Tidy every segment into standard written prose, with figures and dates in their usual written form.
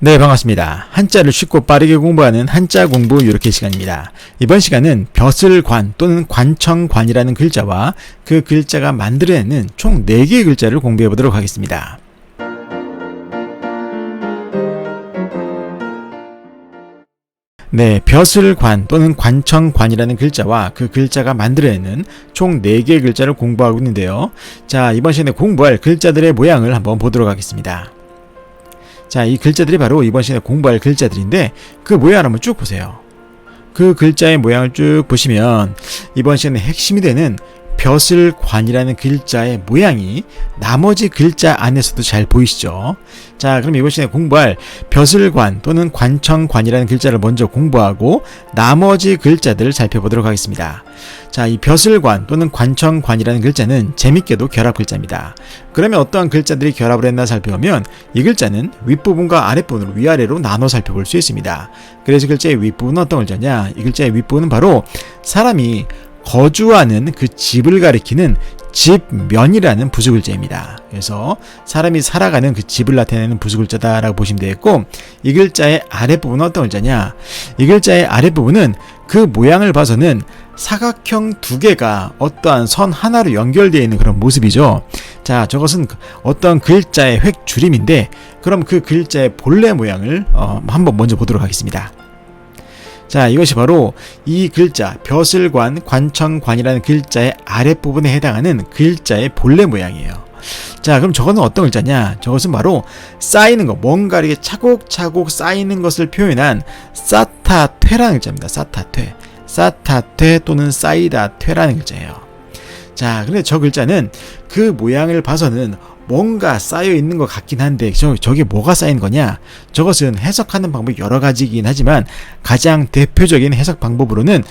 네, 반갑습니다. 한자를 쉽고 빠르게 공부하는 한자 공부 요렇게 시간입니다. 이번 시간은 벼슬관 또는 관청관이라는 글자와 그 글자가 만들어내는 총 4개의 글자를 공부해 보도록 하겠습니다. 네, 벼슬관 또는 관청관이라는 글자와 그 글자가 만들어내는 총 4개의 글자를 공부하고 있는데요. 자, 이번 시간에 공부할 글자들의 모양을 한번 보도록 하겠습니다. 자, 이 글자들이 바로 이번 시간에 공부할 글자들인데 그 모양을 한번 쭉 보세요. 그 글자의 모양을 쭉 보시면 이번 시간에 핵심이 되는 벼슬관이라는 글자의 모양이 나머지 글자 안에서도 잘 보이시죠? 자, 그럼 이번 시간에 공부할 벼슬관 또는 관청관이라는 글자를 먼저 공부하고 나머지 글자들을 살펴보도록 하겠습니다. 자, 이 벼슬관 또는 관청관이라는 글자는 재밌게도 결합 글자입니다. 그러면 어떠한 글자들이 결합을 했나 살펴보면 이 글자는 윗부분과 아랫부분으로 위아래로 나눠 살펴볼 수 있습니다. 그래서 글자의 윗부분은 어떤 글자냐? 이 글자의 윗부분은 바로 사람이 거주하는 그 집을 가리키는 집면이라는 부수글자입니다. 그래서 사람이 살아가는 그 집을 나타내는 부수글자다라고 보시면 되겠고, 이 글자의 아랫부분은 어떤 글자냐? 이 글자의 아랫부분은 그 모양을 봐서는 사각형 2개가 어떠한 선 하나로 연결되어 있는 그런 모습이죠. 자, 저것은 어떤 글자의 획줄임인데, 그럼 그 글자의 본래 모양을 한번 먼저 보도록 하겠습니다. 자, 이것이 바로 이 글자 벼슬관, 관청관이라는 글자의 아랫부분에 해당하는 글자의 본래 모양이에요. 자, 그럼 저것은 어떤 글자냐? 저것은 바로 쌓이는 거, 뭔가 이렇게 차곡차곡 쌓이는 것을 표현한 쌓다퇴라는 글자입니다. 쌓다퇴. 쌓다퇴 또는 쌓이다퇴라는 글자예요. 자, 근데 저 글자는 그 모양을 봐서는 뭔가 쌓여 있는 것 같긴 한데 저게 뭐가 쌓인 거냐? 저것은 해석하는 방법이 여러 가지이긴 하지만 가장 대표적인 해석 방법으로는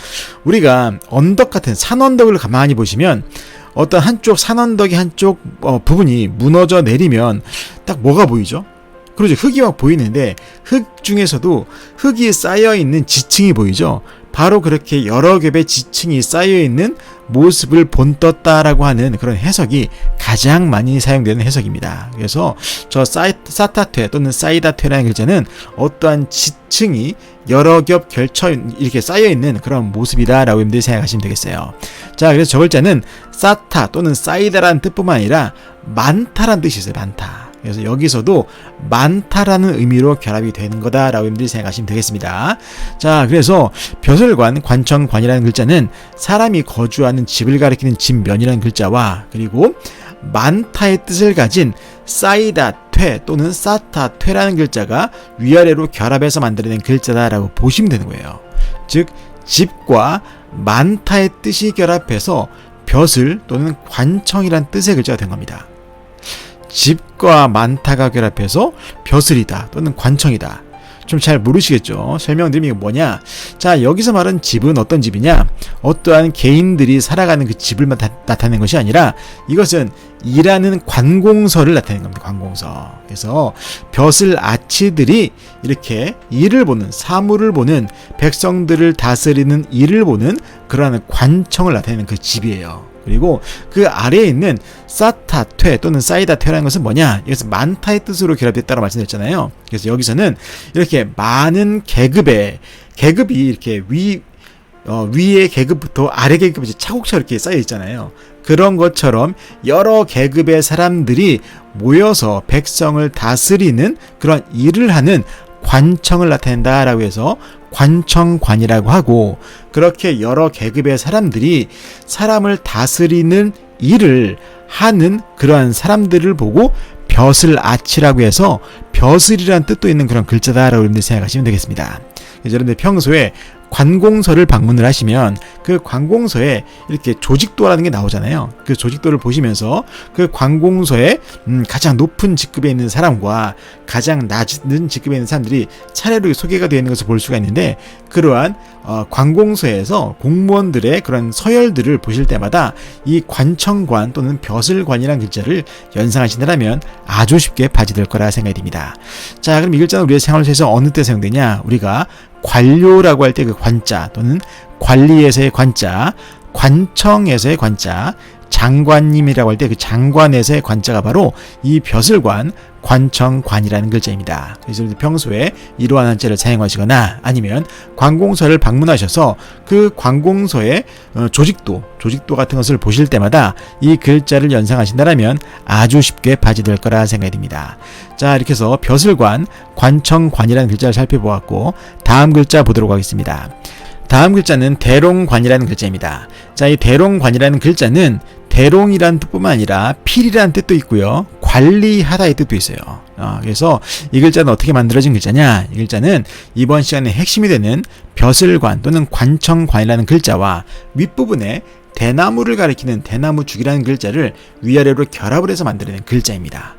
우리가 언덕 같은 산언덕을 가만히 보시면 어떤 한쪽 산언덕의 한쪽 부분이 무너져 내리면 딱 뭐가 보이죠? 그러죠. 흙이 막 보이는데 흙 중에서도 흙이 쌓여 있는 지층이 보이죠. 바로 그렇게 여러 겹의 지층이 쌓여있는 모습을 본떴다라고 하는 그런 해석이 가장 많이 사용되는 해석입니다. 그래서 저 쌓다퇴 또는 쌓이다퇴라는 글자는 어떠한 지층이 여러 겹 결쳐 이렇게 쌓여있는 그런 모습이다라고 여러분들이 생각하시면 되겠어요. 자, 그래서 저 글자는 쌓다 또는 쌓이다라는 뜻뿐만 아니라 많다라는 뜻이 있어요. 많다. 그래서 여기서도 많다라는 의미로 결합이 되는 거다라고 여러분들이 생각하시면 되겠습니다. 자, 그래서 벼슬관, 관청관이라는 글자는 사람이 거주하는 집을 가리키는 집면이라는 글자와 그리고 많다의 뜻을 가진 쌓이다퇴 또는 쌓다퇴라는 글자가 위아래로 결합해서 만들어낸 글자다라고 보시면 되는 거예요. 즉, 집과 많다의 뜻이 결합해서 벼슬 또는 관청이라는 뜻의 글자가 된 겁니다. 집과 많다가 결합해서 벼슬이다 또는 관청이다. 좀 잘 모르시겠죠? 설명드리면 이게 뭐냐? 자, 여기서 말하는 집은 어떤 집이냐? 어떠한 개인들이 살아가는 그 집을 나타내는 것이 아니라 이것은 일하는 관공서를 나타내는 겁니다. 관공서. 그래서 벼슬 아치들이 이렇게 일을 보는, 사물을 보는, 백성들을 다스리는 일을 보는 그러한 관청을 나타내는 그 집이에요. 그리고 그 아래에 있는 쌓다퇴 또는 쌓이다퇴라는 것은 뭐냐? 이것은 많다의 뜻으로 결합됐다고 말씀드렸잖아요. 그래서 여기서는 이렇게 많은 계급이 이렇게 위의 계급부터 아래 계급이 차곡차곡 이렇게 쌓여 있잖아요. 그런 것처럼 여러 계급의 사람들이 모여서 백성을 다스리는 그런 일을 하는 관청을 나타낸다라고 해서 관청관이라고 하고, 그렇게 여러 계급의 사람들이 사람을 다스리는 일을 하는 그러한 사람들을 보고 벼슬아치라고 해서 벼슬이라는 뜻도 있는 그런 글자다라고 여러분들 생각하시면 되겠습니다. 그래서 여러분들 평소에 관공서를 방문을 하시면 그 관공서에 이렇게 조직도라는 게 나오잖아요. 그 조직도를 보시면서 그 관공서에 가장 높은 직급에 있는 사람과 가장 낮은 직급에 있는 사람들이 차례로 소개가 되어 있는 것을 볼 수가 있는데, 그러한 관공서에서 공무원들의 그런 서열들을 보실 때마다 이 관청관 또는 벼슬관이라는 글자를 연상하시느라면 아주 쉽게 발휘될 거라 생각이 듭니다. 자, 그럼 이 글자는 우리의 생활에서 어느 때 사용되냐? 우리가 관료라고 할 때 그 관자 또는 관리에서의 관자, 관청에서의 관자, 장관님이라고 할 때 그 장관에서의 관자가 바로 이 벼슬관, 관청관이라는 글자입니다. 그래서 평소에 이러한 한자를 사용하시거나 아니면 관공서를 방문하셔서 그 관공서의 조직도 같은 것을 보실 때마다 이 글자를 연상하신다면 아주 쉽게 파지될 거라 생각이 듭니다. 자, 이렇게 해서 벼슬관, 관청관이라는 글자를 살펴보았고 다음 글자 보도록 하겠습니다. 다음 글자는 대롱관이라는 글자입니다. 자, 이 대롱관이라는 글자는 대롱이란 뜻뿐만 아니라 필이라는 뜻도 있고요. 관리하다의 뜻도 있어요. 그래서 이 글자는 어떻게 만들어진 글자냐? 이 글자는 이번 시간의 핵심이 되는 벼슬관 또는 관청관이라는 글자와 윗부분에 대나무를 가리키는 대나무죽이라는 글자를 위아래로 결합을 해서 만들어낸 글자입니다.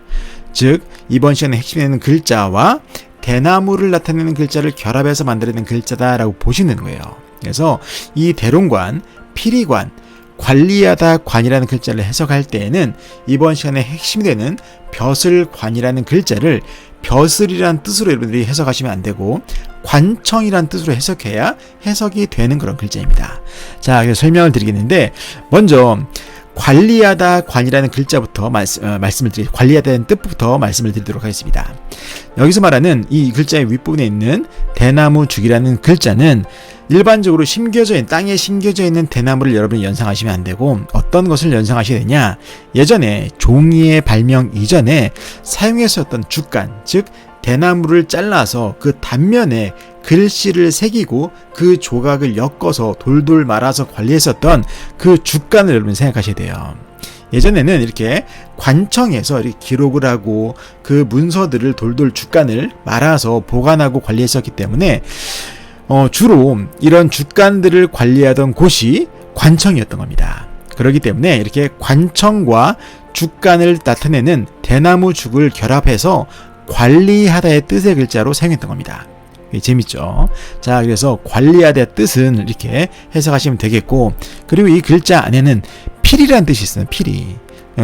즉 이번 시간의 핵심이 되는 글자와 대나무를 나타내는 글자를 결합해서 만들어낸 글자다라고 보시면 되는 거예요. 그래서 이 대롱관, 피리관, 관리하다 관이라는 글자를 해석할 때에는 이번 시간에 핵심이 되는 벼슬관이라는 글자를 벼슬이라는 뜻으로 여러분들이 해석하시면 안 되고 관청이라는 뜻으로 해석해야 해석이 되는 그런 글자입니다. 자, 그래서 설명을 드리겠는데 먼저 관리하다 관이라는 글자부터 관리하다는 뜻부터 말씀을 드리도록 하겠습니다. 여기서 말하는 이 글자의 윗부분에 있는 대나무죽이라는 글자는 일반적으로 땅에 심겨져 있는 대나무를 여러분이 연상하시면 안 되고 어떤 것을 연상하셔야 되냐? 예전에 종이의 발명 이전에 사용했었던 죽간, 즉 대나무를 잘라서 그 단면에 글씨를 새기고 그 조각을 엮어서 돌돌 말아서 관리했었던 그 죽간을 여러분 생각하셔야 돼요. 예전에는 이렇게 관청에서 이렇게 기록을 하고 그 문서들을 돌돌 죽간을 말아서 보관하고 관리했었기 때문에 주로 이런 죽간들을 관리하던 곳이 관청이었던 겁니다. 그렇기 때문에 이렇게 관청과 죽간을 나타내는 대나무 죽을 결합해서 관리하다의 뜻의 글자로 사용했던 겁니다. 재밌죠? 자, 그래서 관리하다의 뜻은 이렇게 해석하시면 되겠고, 그리고 이 글자 안에는 필이라는 뜻이 있어요.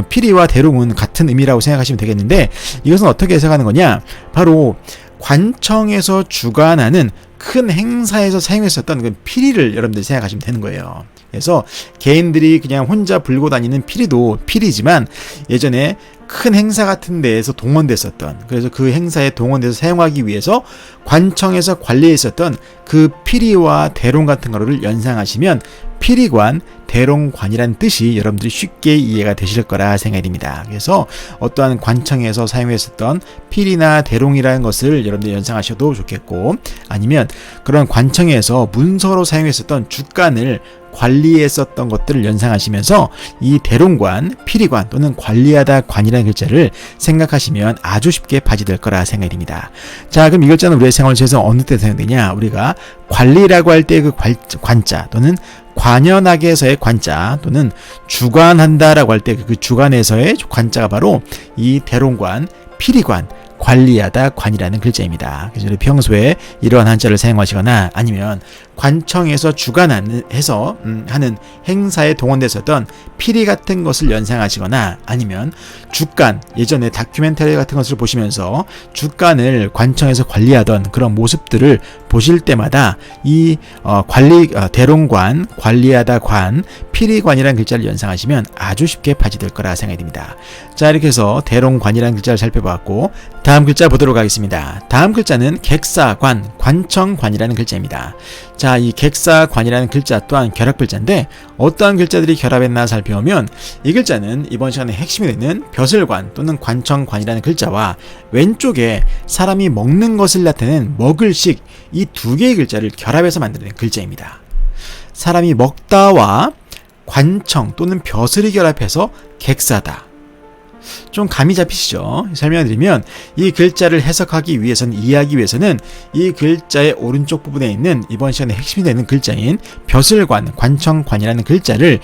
필이와 대롱은 같은 의미라고 생각하시면 되겠는데 이것은 어떻게 해석하는 거냐? 바로 관청에서 주관하는 큰 행사에서 사용했었던 그 피리를 여러분들이 생각하시면 되는 거예요. 그래서 개인들이 그냥 혼자 불고 다니는 피리도 피리지만 예전에 큰 행사 같은 데에서 동원됐었던, 그래서 그 행사에 동원돼서 사용하기 위해서 관청에서 관리했었던 그 피리와 대롱 같은 거를 연상하시면 피리관, 대롱관이라는 뜻이 여러분들이 쉽게 이해가 되실 거라 생각이 듭니다. 그래서 어떠한 관청에서 사용했었던 피리나 대롱이라는 것을 여러분들이 연상하셔도 좋겠고, 아니면 그런 관청에서 문서로 사용했었던 죽간을 관리했었던 것들을 연상하시면서 이 대롱관, 피리관 또는 관리하다 관이라는 글자를 생각하시면 아주 쉽게 파지될 거라 생각이 듭니다. 자, 그럼 이 글자는 우리의 생활 속에서 어느 때 사용되냐? 우리가 관리라고 할 때 그 관자 또는 관연하게에서의 관자 또는 주관한다라고 할 때 그 주관에서의 관자가 바로 이 대롱관, 피리관, 관리하다 관이라는 글자입니다. 그래서 평소에 이러한 한자를 사용하시거나 아니면 관청에서 주관해서 하는 행사에 동원됐었던 피리 같은 것을 연상하시거나 아니면 죽간, 예전에 다큐멘터리 같은 것을 보시면서 죽간을 관청에서 관리하던 그런 모습들을 보실 때마다 이 대롱관, 관리하다 관, 피리관이라는 글자를 연상하시면 아주 쉽게 파지될 거라 생각이 듭니다. 자, 이렇게 해서 대롱관이라는 글자를 살펴봤고 다음 글자 보도록 하겠습니다. 다음 글자는 객사관, 관청관이라는 글자입니다. 자, 이 객사관이라는 글자 또한 결합 글자인데 어떠한 글자들이 결합했나 살펴보면 이 글자는 이번 시간에 핵심이 되는 벼슬관 또는 관청관이라는 글자와 왼쪽에 사람이 먹는 것을 나타내는 먹을식, 이 두 개의 글자를 결합해서 만드는 글자입니다. 사람이 먹다와 관청 또는 벼슬이 결합해서 객사다. 좀 감이 잡히시죠? 설명드리면 이 글자를 해석하기 위해서는, 이해하기 위해서는 이 글자의 오른쪽 부분에 있는 이번 시간에 핵심이 되는 글자인 벼슬관, 관청관이라는 글자를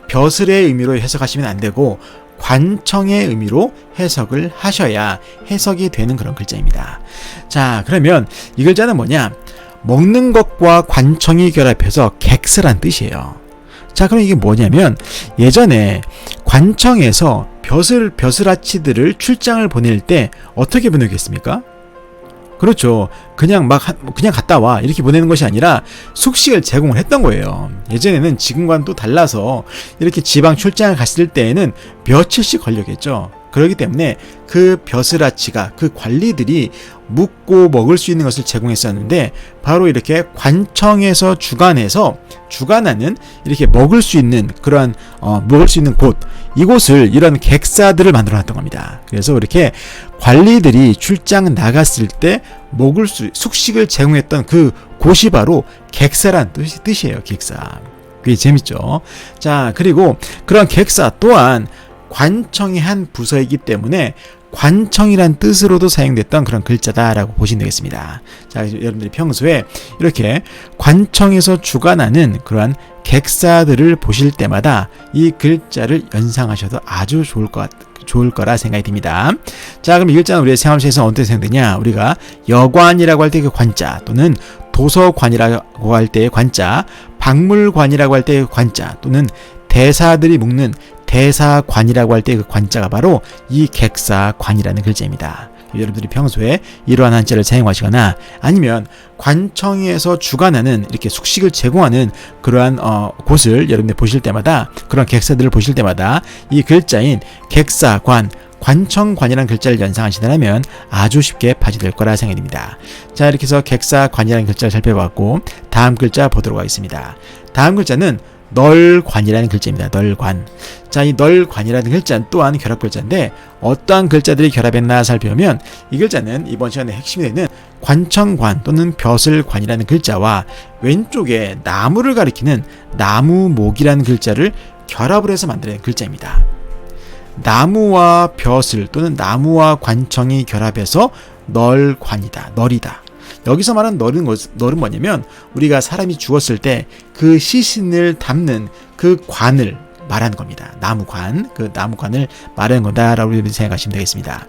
벼슬의 의미로 해석하시면 안 되고 관청의 의미로 해석을 하셔야 해석이 되는 그런 글자입니다. 자, 그러면 이 글자는 뭐냐? 먹는 것과 관청이 결합해서 객스란 뜻이에요. 자, 그럼 이게 뭐냐면 예전에 관청에서 벼슬아치들을 출장을 보낼 때 어떻게 보내겠습니까? 그렇죠. 그냥 갔다 와 이렇게 보내는 것이 아니라 숙식을 제공을 했던 거예요. 예전에는 지금과는 또 달라서 이렇게 지방 출장을 갔을 때에는 며칠씩 걸려겠죠. 그렇기 때문에 그 벼슬아치가 그 관리들이 묵고 먹을 수 있는 것을 제공했었는데 바로 이렇게 관청에서 주관하는 이렇게 먹을 수 있는 그러한 먹을 수 있는 곳, 이곳을 이런 객사들을 만들어 놨던 겁니다. 그래서 이렇게 관리들이 출장 나갔을 때 먹을 수 숙식을 제공했던 그 곳이 바로 객사란 뜻이에요. 객사. 그게 재밌죠. 자, 그리고 그런 객사 또한 관청의 한 부서이기 때문에 관청이란 뜻으로도 사용됐던 그런 글자다라고 보시면 되겠습니다. 자, 여러분들이 평소에 이렇게 관청에서 주관하는 그러한 객사들을 보실 때마다 이 글자를 연상하셔도 아주 좋을 거라 생각이 듭니다. 자, 그럼 이 글자는 우리의 생활시에서 어떻게 사용되냐? 우리가 여관이라고 할 때 그 관자, 또는 도서관이라고 할 때의 관자, 박물관이라고 할 때의 관자, 또는 대사들이 묵는 대사관이라고 할 때 그 관자가 바로 이 객사관이라는 글자입니다. 여러분들이 평소에 이러한 한자를 사용하시거나 아니면 관청에서 주관하는 이렇게 숙식을 제공하는 그러한 곳을 여러분들 보실 때마다, 그런 객사들을 보실 때마다 이 글자인 객사관, 관청관이라는 글자를 연상하시다면 아주 쉽게 파지될 거라 생각이 듭니다. 자, 이렇게 해서 객사관이라는 글자를 살펴봤고 다음 글자 보도록 하겠습니다. 다음 글자는 널관이라는 글자입니다. 널관. 자, 이 널관이라는 글자는 또한 결합 글자인데 어떠한 글자들이 결합했나 살펴보면 이 글자는 이번 시간의 핵심이 되는 관청관 또는 벼슬관이라는 글자와 왼쪽에 나무를 가리키는 나무목이라는 글자를 결합을 해서 만드는 글자입니다. 나무와 벼슬 또는 나무와 관청이 결합해서 널관이다, 널이다. 여기서 말하는 널은 뭐냐면 우리가 사람이 죽었을 때 그 시신을 담는 그 관을 말하는 겁니다. 나무관, 그 나무관을 말하는 거다라고 생각하시면 되겠습니다.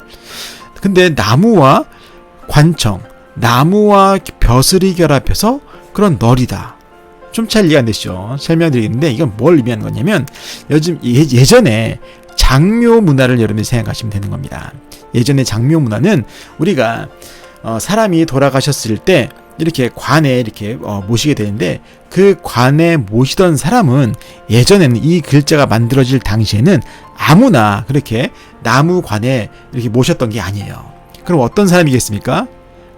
근데 나무와 관청, 나무와 벼슬이 결합해서 그런 널이다. 좀 잘 이해가 안 되시죠? 설명드리겠는데 이건 뭘 의미하는 거냐면 요즘 예전에 장묘 문화를 여러분이 생각하시면 되는 겁니다. 예전에 장묘 문화는 우리가 사람이 돌아가셨을 때 이렇게 관에 이렇게 모시게 되는데 그 관에 모시던 사람은 예전에는 이 글자가 만들어질 당시에는 아무나 그렇게 나무관에 이렇게 모셨던 게 아니에요. 그럼 어떤 사람이겠습니까?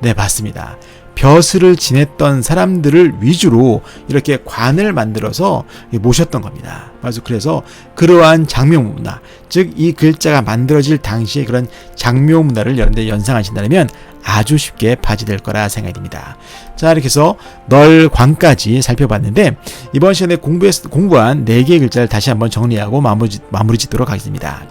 네, 맞습니다. 벼슬을 지냈던 사람들을 위주로 이렇게 관을 만들어서 모셨던 겁니다. 그래서 그러한 장묘 문화, 즉 이 글자가 만들어질 당시에 그런 장묘 문화를 여러분들 연상하신다면 아주 쉽게 파지될 거라 생각이 듭니다. 자, 이렇게 해서 널관까지 살펴봤는데 이번 시간에 공부한 4개의 글자를 다시 한번 정리하고 마무리 짓도록 하겠습니다.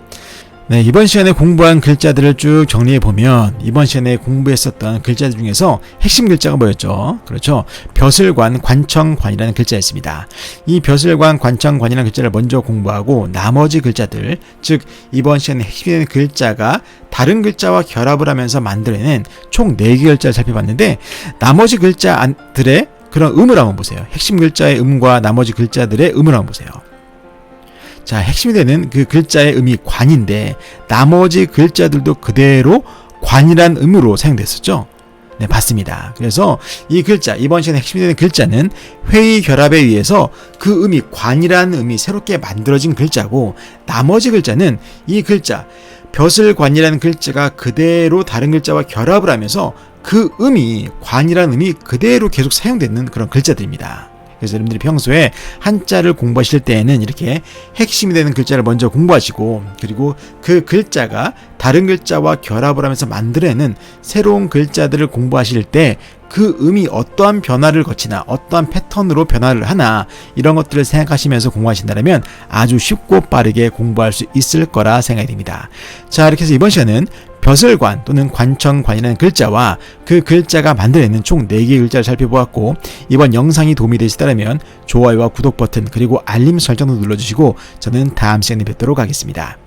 네, 이번 시간에 공부한 글자들을 쭉 정리해보면 이번 시간에 공부했었던 글자들 중에서 핵심 글자가 뭐였죠? 그렇죠. 벼슬관, 관청관이라는 글자였습니다. 이 벼슬관, 관청관이라는 글자를 먼저 공부하고 나머지 글자들, 즉 이번 시간에 핵심이 되는 글자가 다른 글자와 결합을 하면서 만들어낸 총 4개의 글자를 살펴봤는데 나머지 글자들의 그런 음을 한번 보세요. 핵심 글자의 음과 나머지 글자들의 음을 한번 보세요. 자, 핵심이 되는 그 글자의 음이 관인데 나머지 글자들도 그대로 관이란 음으로 사용됐었죠. 네, 맞습니다. 그래서 이 글자, 이번 시간에 핵심이 되는 글자는 회의 결합에 의해서 그 음이 관이라는 음이 새롭게 만들어진 글자고 나머지 글자는 이 글자 벼슬관이라는 글자가 그대로 다른 글자와 결합을 하면서 그 음이 관이라는 음이 그대로 계속 사용되는 그런 글자들입니다. 그래서 여러분들이 평소에 한자를 공부하실 때에는 이렇게 핵심이 되는 글자를 먼저 공부하시고 그리고 그 글자가 다른 글자와 결합을 하면서 만들어내는 새로운 글자들을 공부하실 때 그 음이 어떠한 변화를 거치나 어떠한 패턴으로 변화를 하나 이런 것들을 생각하시면서 공부하신다면 아주 쉽고 빠르게 공부할 수 있을 거라 생각이 듭니다. 자, 이렇게 해서 이번 시간은 벼슬관 또는 관청관이라는 글자와 그 글자가 만들어내는 총 4개의 글자를 살펴보았고 이번 영상이 도움이 되시다면 좋아요와 구독 버튼 그리고 알림 설정도 눌러주시고 저는 다음 시간에 뵙도록 하겠습니다.